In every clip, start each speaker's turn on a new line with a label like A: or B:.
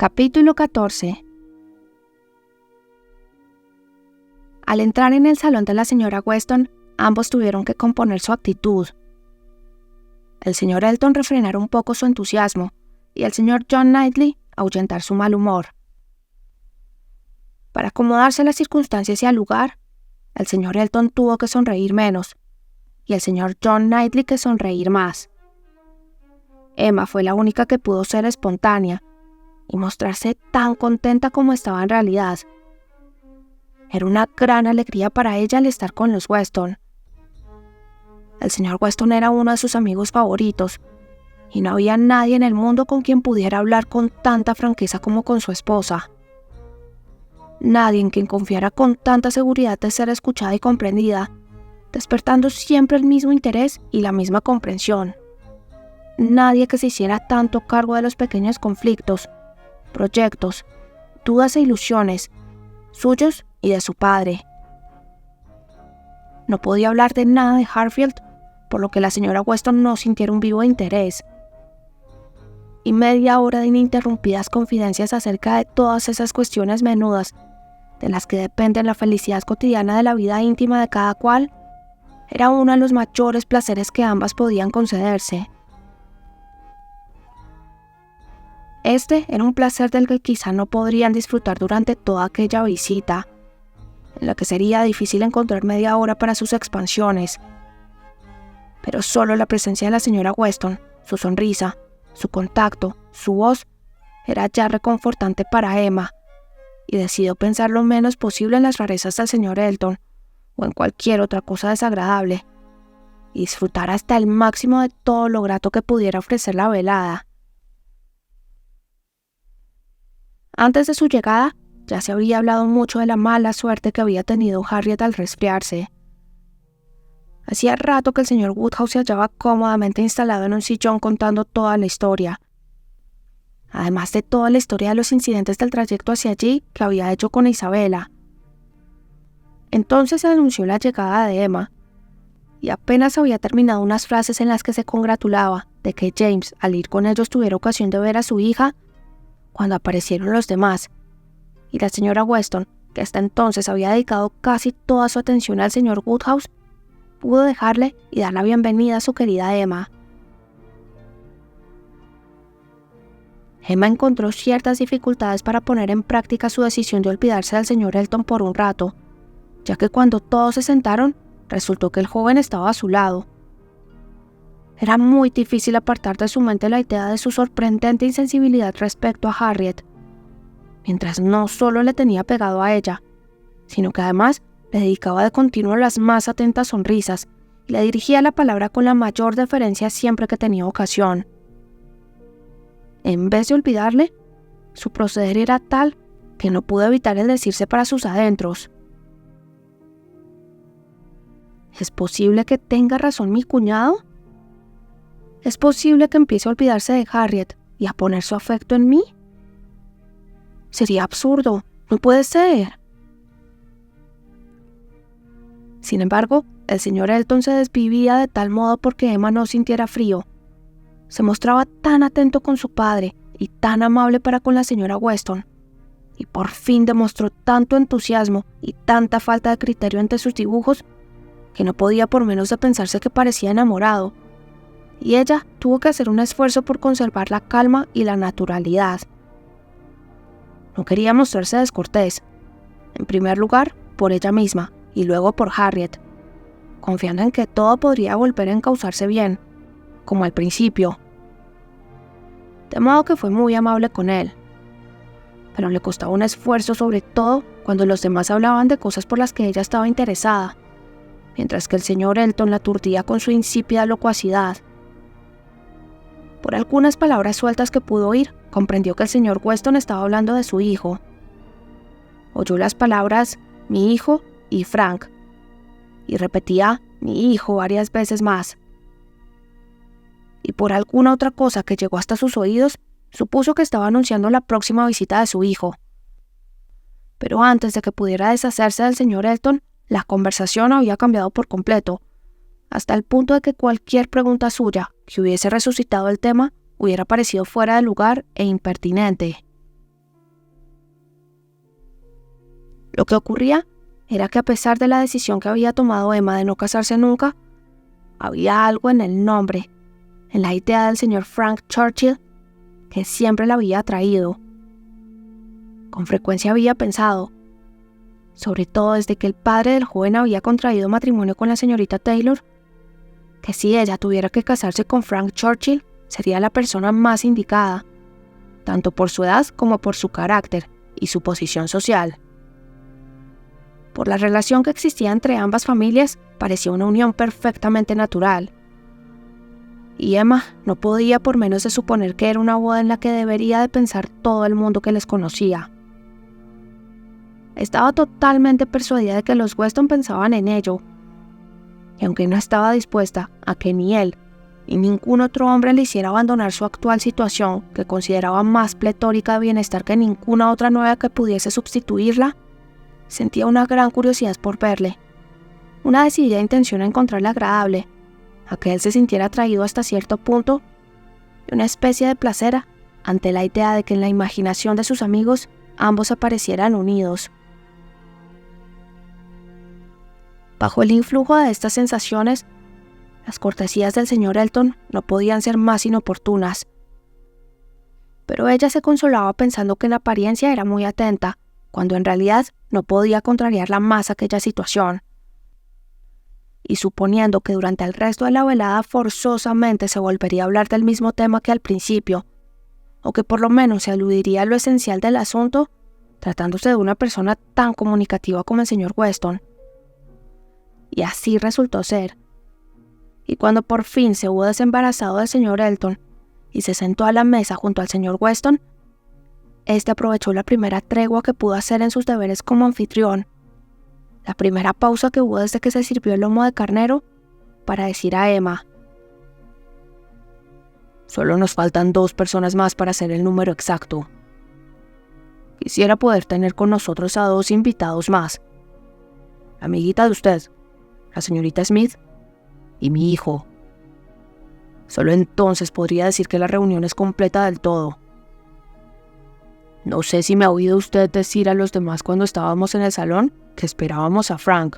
A: Capítulo 14. Al entrar en el salón de la señora Weston, ambos tuvieron que componer su actitud. El señor Elton refrenar un poco su entusiasmo y el señor John Knightley ahuyentar su mal humor. Para acomodarse a las circunstancias y al lugar, el señor Elton tuvo que sonreír menos y el señor John Knightley que sonreír más. Emma fue la única que pudo ser espontánea y mostrarse tan contenta como estaba en realidad. Era una gran alegría para ella el estar con los Weston. El señor Weston era uno de sus amigos favoritos, y no había nadie en el mundo con quien pudiera hablar con tanta franqueza como con su esposa. Nadie en quien confiara con tanta seguridad de ser escuchada y comprendida, despertando siempre el mismo interés y la misma comprensión. Nadie que se hiciera tanto cargo de los pequeños conflictos, proyectos, dudas e ilusiones, suyos y de su padre. No podía hablar de nada de Harfield, por lo que la señora Weston no sintiera un vivo interés. Y media hora de ininterrumpidas confidencias acerca de todas esas cuestiones menudas, de las que depende la felicidad cotidiana de la vida íntima de cada cual, era uno de los mayores placeres que ambas podían concederse. Este era un placer del que quizá no podrían disfrutar durante toda aquella visita, en la que sería difícil encontrar media hora para sus expansiones. Pero solo la presencia de la señora Weston, su sonrisa, su contacto, su voz, era ya reconfortante para Emma, y decidió pensar lo menos posible en las rarezas del señor Elton, o en cualquier otra cosa desagradable, y disfrutar hasta el máximo de todo lo grato que pudiera ofrecer la velada. Antes de su llegada, ya se habría hablado mucho de la mala suerte que había tenido Harriet al resfriarse. Hacía rato que el señor Woodhouse se hallaba cómodamente instalado en un sillón contando toda la historia. Además de toda la historia de los incidentes del trayecto hacia allí que había hecho con Isabela. Entonces se anunció la llegada de Emma, y apenas había terminado unas frases en las que se congratulaba de que James, al ir con ellos, tuviera ocasión de ver a su hija, cuando aparecieron los demás, y la señora Weston, que hasta entonces había dedicado casi toda su atención al señor Woodhouse, pudo dejarle y dar la bienvenida a su querida Emma. Emma encontró ciertas dificultades para poner en práctica su decisión de olvidarse del señor Elton por un rato, ya que cuando todos se sentaron, resultó que el joven estaba a su lado. Era muy difícil apartar de su mente la idea de su sorprendente insensibilidad respecto a Harriet, mientras no solo le tenía pegado a ella, sino que además le dedicaba de continuo las más atentas sonrisas y le dirigía la palabra con la mayor deferencia siempre que tenía ocasión. En vez de olvidarle, su proceder era tal que no pudo evitar el decirse para sus adentros: ¿es posible que tenga razón mi cuñado? ¿Es posible que empiece a olvidarse de Harriet y a poner su afecto en mí? Sería absurdo, no puede ser. Sin embargo, el señor Elton se desvivía de tal modo porque Emma no sintiera frío. Se mostraba tan atento con su padre y tan amable para con la señora Weston, y por fin demostró tanto entusiasmo y tanta falta de criterio ante sus dibujos, que no podía por menos de pensarse que parecía enamorado, y ella tuvo que hacer un esfuerzo por conservar la calma y la naturalidad. No quería mostrarse descortés, en primer lugar por ella misma y luego por Harriet, confiando en que todo podría volver a encauzarse bien, como al principio. De modo que fue muy amable con él, pero le costaba un esfuerzo, sobre todo cuando los demás hablaban de cosas por las que ella estaba interesada, mientras que el señor Elton la aturdía con su insípida locuacidad. Por algunas palabras sueltas que pudo oír, comprendió que el señor Weston estaba hablando de su hijo. Oyó las palabras «mi hijo» y «Frank», y repetía «mi hijo» varias veces más. Y por alguna otra cosa que llegó hasta sus oídos, supuso que estaba anunciando la próxima visita de su hijo. Pero antes de que pudiera deshacerse del señor Elton, la conversación había cambiado por completo, hasta el punto de que cualquier pregunta suya que hubiese resucitado el tema hubiera parecido fuera de lugar e impertinente. Lo que ocurría era que a pesar de la decisión que había tomado Emma de no casarse nunca, había algo en el nombre, en la idea del señor Frank Churchill, que siempre la había atraído. Con frecuencia había pensado, sobre todo desde que el padre del joven había contraído matrimonio con la señorita Taylor, que si ella tuviera que casarse con Frank Churchill, sería la persona más indicada, tanto por su edad como por su carácter y su posición social. Por la relación que existía entre ambas familias, parecía una unión perfectamente natural. Y Emma no podía por menos de suponer que era una boda en la que debería de pensar todo el mundo que les conocía. Estaba totalmente persuadida de que los Weston pensaban en ello, y aunque no estaba dispuesta a que ni él ni ningún otro hombre le hiciera abandonar su actual situación, que consideraba más pletórica de bienestar que ninguna otra nueva que pudiese sustituirla, sentía una gran curiosidad por verle, una decidida intención a encontrarle agradable, a que él se sintiera atraído hasta cierto punto, y una especie de placer ante la idea de que en la imaginación de sus amigos ambos aparecieran unidos. Bajo el influjo de estas sensaciones, las cortesías del señor Elton no podían ser más inoportunas. Pero ella se consolaba pensando que en apariencia era muy atenta, cuando en realidad no podía contrariarla más aquella situación. Y suponiendo que durante el resto de la velada forzosamente se volvería a hablar del mismo tema que al principio, o que por lo menos se aludiría a lo esencial del asunto, tratándose de una persona tan comunicativa como el señor Weston. Y así resultó ser. Y cuando por fin se hubo desembarazado del señor Elton y se sentó a la mesa junto al señor Weston, este aprovechó la primera tregua que pudo hacer en sus deberes como anfitrión, la primera pausa que hubo desde que se sirvió el lomo de carnero, para decir a Emma: «Solo nos faltan 2 personas más para hacer el número exacto. Quisiera poder tener con nosotros a 2 invitados más. La amiguita de usted, la señorita Smith, y mi hijo. Solo entonces podría decir que la reunión es completa del todo. No sé si me ha oído usted decir a los demás cuando estábamos en el salón que esperábamos a Frank.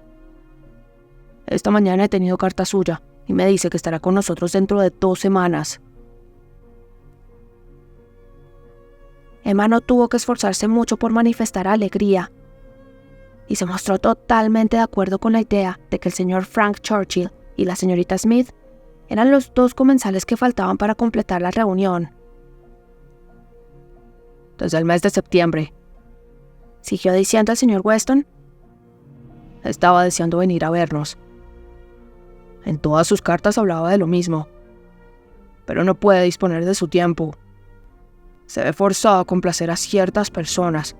A: Esta mañana he tenido carta suya y me dice que estará con nosotros dentro de 2 semanas. Emma no tuvo que esforzarse mucho por manifestar alegría, y se mostró totalmente de acuerdo con la idea de que el señor Frank Churchill y la señorita Smith eran los 2 comensales que faltaban para completar la reunión. Desde el mes de septiembre, siguió diciendo el señor Weston, estaba deseando venir a vernos. En todas sus cartas hablaba de lo mismo, pero no puede disponer de su tiempo. Se ve forzado a complacer a ciertas personas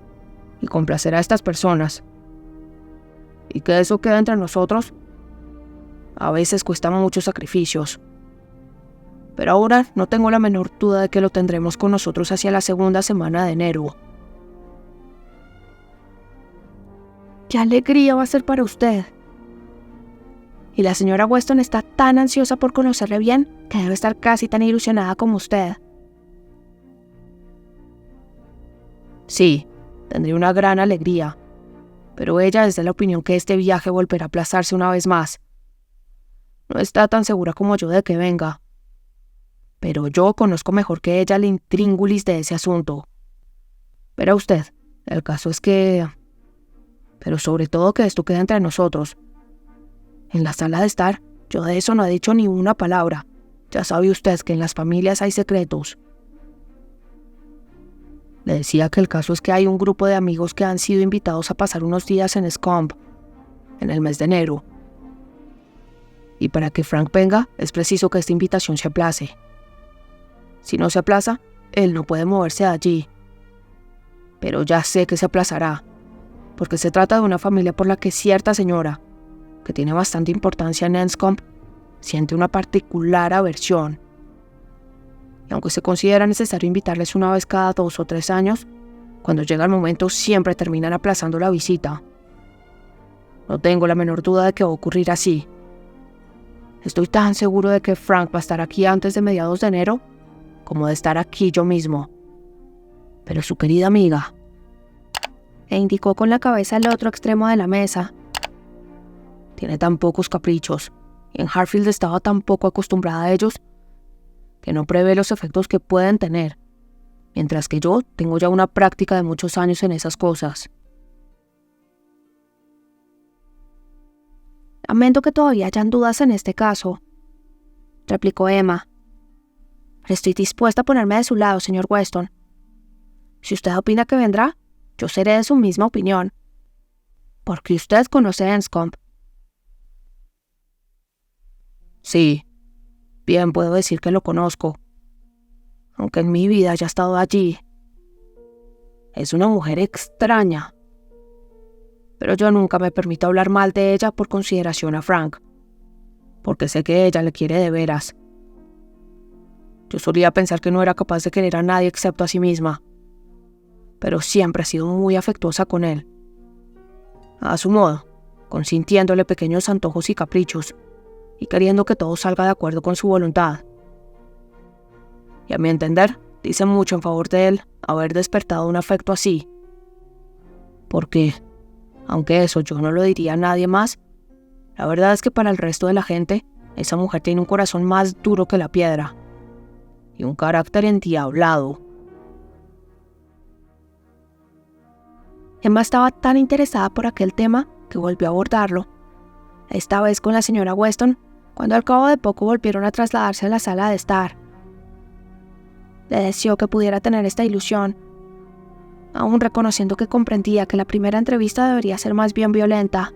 A: y complacer a estas personas. Y que eso queda entre nosotros, a veces cuesta muchos sacrificios. Pero ahora no tengo la menor duda de que lo tendremos con nosotros hacia la 2ª semana de enero. ¡Qué alegría va a ser para usted! Y la señora Weston está tan ansiosa por conocerle bien que debe estar casi tan ilusionada como usted. Sí, tendré una gran alegría, pero ella es de la opinión que este viaje volverá a aplazarse una vez más. No está tan segura como yo de que venga, pero yo conozco mejor que ella el intríngulis de ese asunto. Verá usted, el caso es que... Pero sobre todo que esto queda entre nosotros. En la sala de estar, yo de eso no he dicho ni una palabra. Ya sabe usted que en las familias hay secretos. Le decía que el caso es que hay un grupo de amigos que han sido invitados a pasar unos días en Scombe, en el mes de enero. Y para que Frank venga, es preciso que esta invitación se aplace. Si no se aplaza, él no puede moverse de allí. Pero ya sé que se aplazará, porque se trata de una familia por la que cierta señora, que tiene bastante importancia en Enscombe, siente una particular aversión. Y aunque se considera necesario invitarles una vez cada 2 o 3 años, cuando llega el momento siempre terminan aplazando la visita. No tengo la menor duda de que va a ocurrir así. Estoy tan seguro de que Frank va a estar aquí antes de mediados de enero, como de estar aquí yo mismo. Pero su querida amiga... e indicó con la cabeza el otro extremo de la mesa. Tiene tan pocos caprichos, y en Hartfield estaba tan poco acostumbrada a ellos, que no prevé los efectos que pueden tener, mientras que yo tengo ya una práctica de muchos años en esas cosas. Lamento que todavía hayan dudas en este caso, replicó Emma. Estoy dispuesta a ponerme de su lado, señor Weston. Si usted opina que vendrá, yo seré de su misma opinión, porque usted conoce Enscombe. Sí, bien puedo decir que lo conozco, aunque en mi vida haya estado allí. Es una mujer extraña, pero yo nunca me permito hablar mal de ella por consideración a Frank, porque sé que ella le quiere de veras. Yo solía pensar que no era capaz de querer a nadie excepto a sí misma, pero siempre ha sido muy afectuosa con él, a su modo, consintiéndole pequeños antojos y caprichos, y queriendo que todo salga de acuerdo con su voluntad. Y a mi entender, dice mucho en favor de él haber despertado un afecto así, porque, aunque eso yo no lo diría a nadie más, la verdad es que para el resto de la gente, esa mujer tiene un corazón más duro que la piedra, y un carácter endiablado. Emma estaba tan interesada por aquel tema que volvió a abordarlo, esta vez con la señora Weston, cuando al cabo de poco volvieron a trasladarse a la sala de estar. Le deseó que pudiera tener esta ilusión, aún reconociendo que comprendía que la primera entrevista debería ser más bien violenta.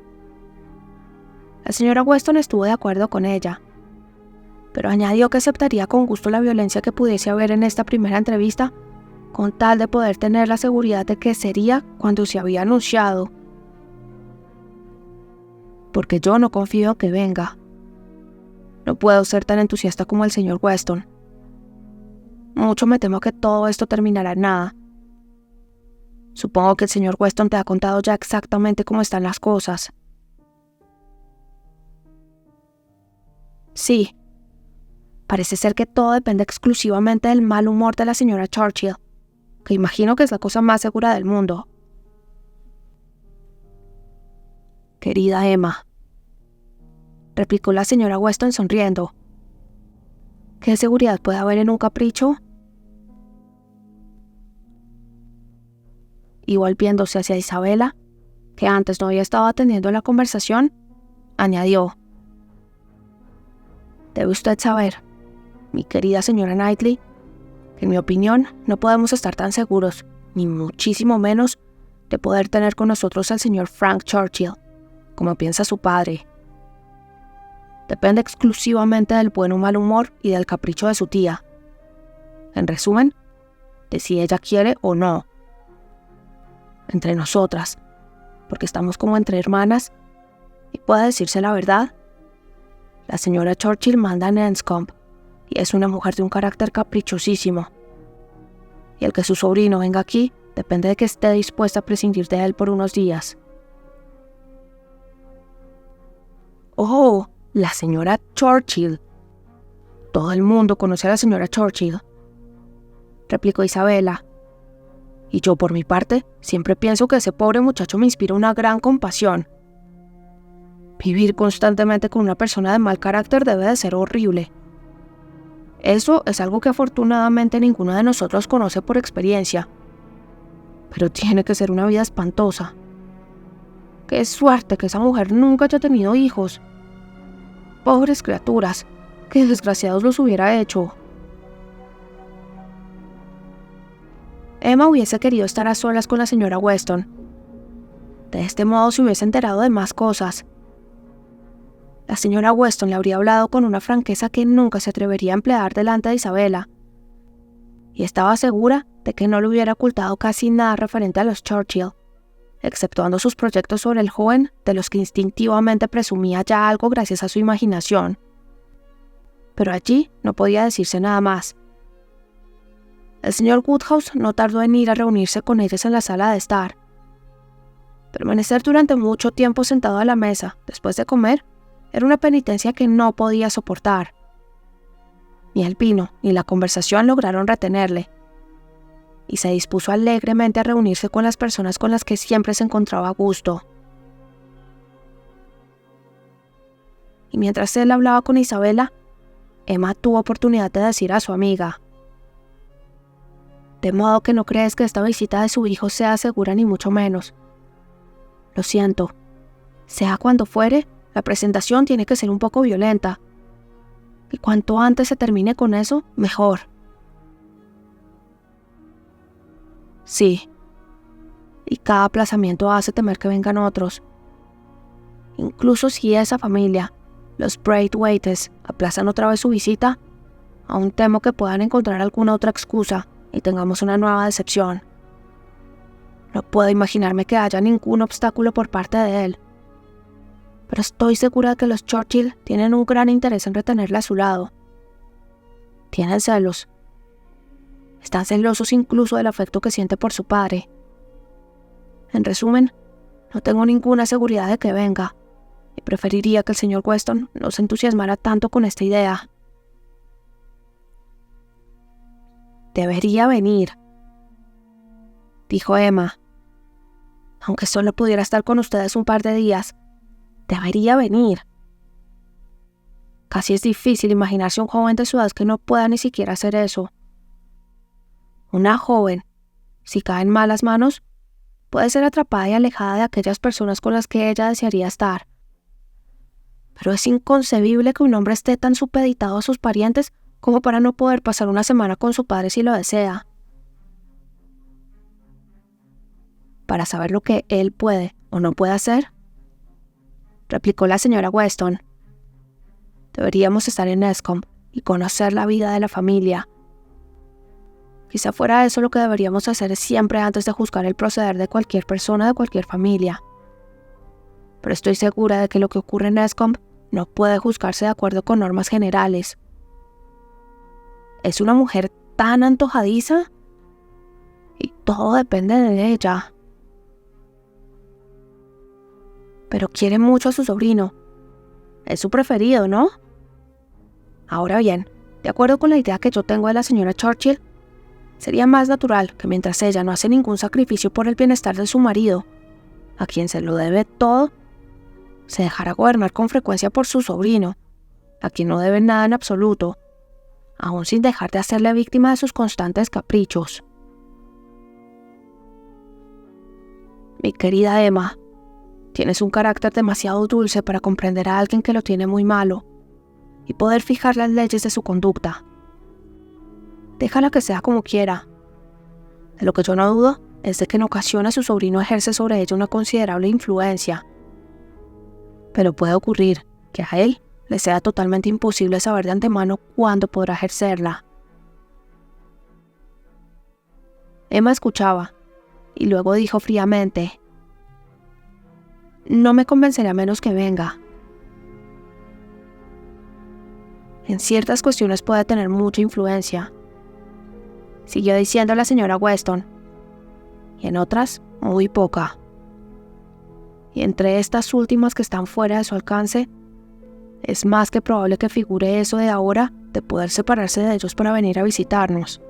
A: La señora Weston estuvo de acuerdo con ella, pero añadió que aceptaría con gusto la violencia que pudiese haber en esta primera entrevista, con tal de poder tener la seguridad de que sería cuando se había anunciado. Porque yo no confío que venga. No puedo ser tan entusiasta como el señor Weston. Mucho me temo que todo esto terminará en nada. Supongo que el señor Weston te ha contado ya exactamente cómo están las cosas. Sí. Parece ser que todo depende exclusivamente del mal humor de la señora Churchill, que imagino que es la cosa más segura del mundo. Querida Emma, replicó la señora Weston sonriendo. ¿Qué seguridad puede haber en un capricho? Y volviéndose hacia Isabela, que antes no había estado atendiendo la conversación, añadió: Debe usted saber, mi querida señora Knightley, que en mi opinión no podemos estar tan seguros, ni muchísimo menos, de poder tener con nosotros al señor Frank Churchill, como piensa su padre. Depende exclusivamente del buen o mal humor y del capricho de su tía. En resumen, de si ella quiere o no. Entre nosotras, porque estamos como entre hermanas, y puede decirse la verdad, la señora Churchill manda en Enscombe, y es una mujer de un carácter caprichosísimo. Y el que su sobrino venga aquí depende de que esté dispuesta a prescindir de él por unos días. ¡Oh! La señora Churchill. Todo el mundo conoce a la señora Churchill, replicó Isabela. Y yo, por mi parte, siempre pienso que ese pobre muchacho me inspira una gran compasión. Vivir constantemente con una persona de mal carácter debe de ser horrible. Eso es algo que afortunadamente ninguno de nosotros conoce por experiencia. Pero tiene que ser una vida espantosa. ¡Qué suerte que esa mujer nunca haya tenido hijos! Pobres criaturas, qué desgraciados los hubiera hecho. Emma hubiese querido estar a solas con la señora Weston. De este modo se hubiese enterado de más cosas. La señora Weston le habría hablado con una franqueza que nunca se atrevería a emplear delante de Isabela, y estaba segura de que no le hubiera ocultado casi nada referente a los Churchill, exceptuando sus proyectos sobre el joven, de los que instintivamente presumía ya algo gracias a su imaginación. Pero allí no podía decirse nada más. El señor Woodhouse no tardó en ir a reunirse con ellas en la sala de estar. Permanecer durante mucho tiempo sentado a la mesa, después de comer, era una penitencia que no podía soportar. Ni el vino ni la conversación lograron retenerle. y se dispuso alegremente a reunirse con las personas con las que siempre se encontraba a gusto. Y mientras él hablaba con Isabela, Emma tuvo oportunidad de decir a su amiga: «De modo que no crees que esta visita de su hijo sea segura ni mucho menos. Lo siento. Sea cuando fuere, la presentación tiene que ser un poco violenta. Y cuanto antes se termine con eso, mejor». Sí. Y cada aplazamiento hace temer que vengan otros. Incluso si esa familia, los Braithwaites, aplazan otra vez su visita, aún temo que puedan encontrar alguna otra excusa y tengamos una nueva decepción. No puedo imaginarme que haya ningún obstáculo por parte de él. Pero estoy segura de que los Churchill tienen un gran interés en retenerla a su lado. Tienen celos. Están celosos incluso del afecto que siente por su padre. En resumen, no tengo ninguna seguridad de que venga, y preferiría que el señor Weston no se entusiasmara tanto con esta idea. «Debería venir», dijo Emma. «Aunque solo pudiera estar con ustedes un par de días, debería venir». Casi es difícil imaginarse un joven de su edad que no pueda ni siquiera hacer eso. Una joven, si cae en malas manos, puede ser atrapada y alejada de aquellas personas con las que ella desearía estar. Pero es inconcebible que un hombre esté tan supeditado a sus parientes como para no poder pasar una semana con su padre si lo desea. Para saber lo que él puede o no puede hacer, replicó la señora Weston, deberíamos estar en Enscombe y conocer la vida de la familia. Quizá fuera eso lo que deberíamos hacer siempre antes de juzgar el proceder de cualquier persona de cualquier familia. Pero estoy segura de que lo que ocurre en Enscombe no puede juzgarse de acuerdo con normas generales. Es una mujer tan antojadiza y todo depende de ella. Pero quiere mucho a su sobrino. Es su preferido, ¿no? Ahora bien, de acuerdo con la idea que yo tengo de la señora Churchill, sería más natural que mientras ella no hace ningún sacrificio por el bienestar de su marido, a quien se lo debe todo, se dejara gobernar con frecuencia por su sobrino, a quien no debe nada en absoluto, aún sin dejar de hacerle víctima de sus constantes caprichos. Mi querida Emma, tienes un carácter demasiado dulce para comprender a alguien que lo tiene muy malo y poder fijar las leyes de su conducta. Déjala que sea como quiera. De lo que yo no dudo es de que en ocasiones su sobrino ejerce sobre ella una considerable influencia. Pero puede ocurrir que a él le sea totalmente imposible saber de antemano cuándo podrá ejercerla. Emma escuchaba y luego dijo fríamente: «No me convencerá menos que venga. En ciertas cuestiones puede tener mucha influencia», siguió diciendo la señora Weston, «y en otras, muy poca. Y entre estas últimas que están fuera de su alcance, es más que probable que figure eso de ahora de poder separarse de ellos para venir a visitarnos.